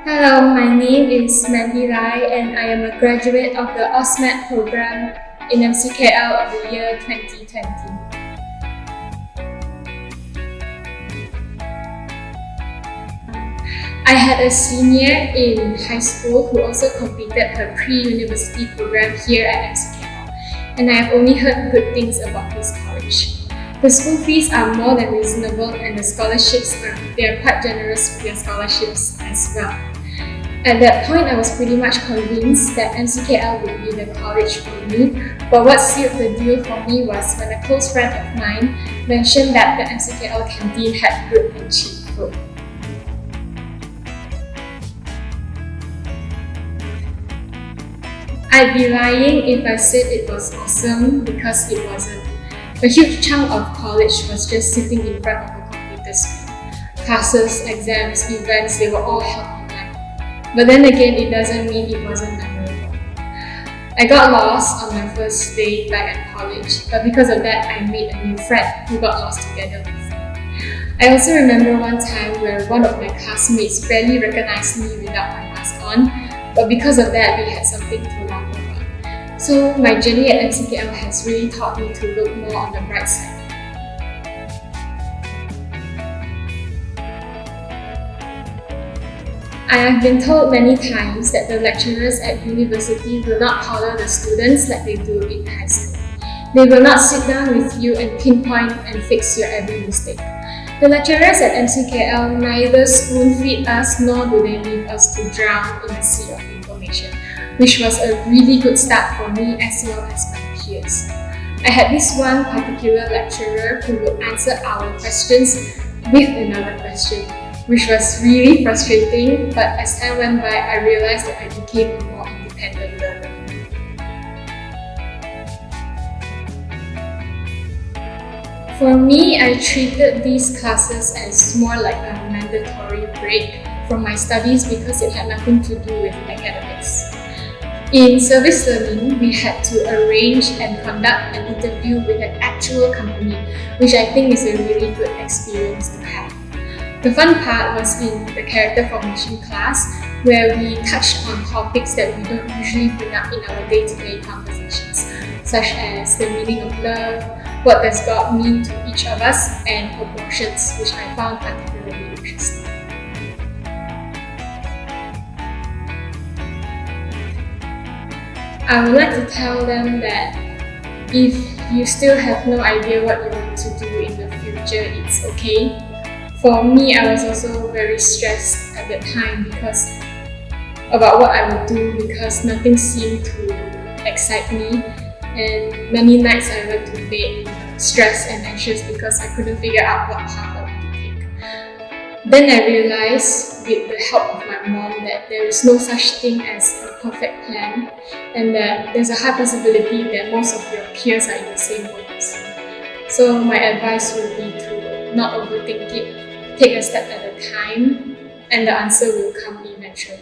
Hello, my name is Mandy and I am a graduate of the AUSMAT program in MCKL of the year 2020. I had a senior in high school who also completed her pre-university program here at MCKL, and I have only heard good things about this college. The school fees are more than reasonable, and the scholarships they are quite generous with their scholarships as well. At that point, I was pretty much convinced that MCKL would be the college for me, but what sealed the deal for me was when a close friend of mine mentioned that the MCKL canteen had good and cheap food. I'd be lying if I said it was awesome, because it wasn't. A huge chunk of college was just sitting in front of a computer screen. Classes, exams, events, they were all held online. But then again, it doesn't mean it wasn't memorable. I got lost on my first day back at college, but because of that, I made a new friend who got lost together with me. I also remember one time where one of my classmates barely recognized me without my mask on, but because of that, we had something to laugh about. So my journey at MCKL has really taught me to look more on the bright side. I have been told many times that the lecturers at university will not collar the students like they do in high school. They will not sit down with you and pinpoint and fix your every mistake. The lecturers at MCKL neither spoon-feed us nor do they leave us to drown in a sea of information, which was a really good start for me as well as my peers. I had this one particular lecturer who would answer our questions with another question, which was really frustrating, but as time went by, I realized that I became a more independent learner. For me, I treated these classes as more like a mandatory break from my studies because it had nothing to do with academics. In service learning, we had to arrange and conduct an interview with an actual company, which I think is a really good experience to have. The fun part was in the character formation class, where we touched on topics that we don't usually bring up in our day-to-day conversations, such as the meaning of love, what does God mean to each of us, and proportions, which I found particularly interesting. I would like to tell them that if you still have no idea what you want to do in the future, it's okay. For me, I was also very stressed at that time about what I would do, because nothing seemed to excite me, and many nights I went to bed stressed and anxious because I couldn't figure out what path I wanted to take. Then I realized, with the help of my mom, that there is no such thing as a perfect plan, and that there's a high possibility that most of your peers are in the same boat as you. So my advice would be to not overthink it, take a step at a time, and the answer will come eventually.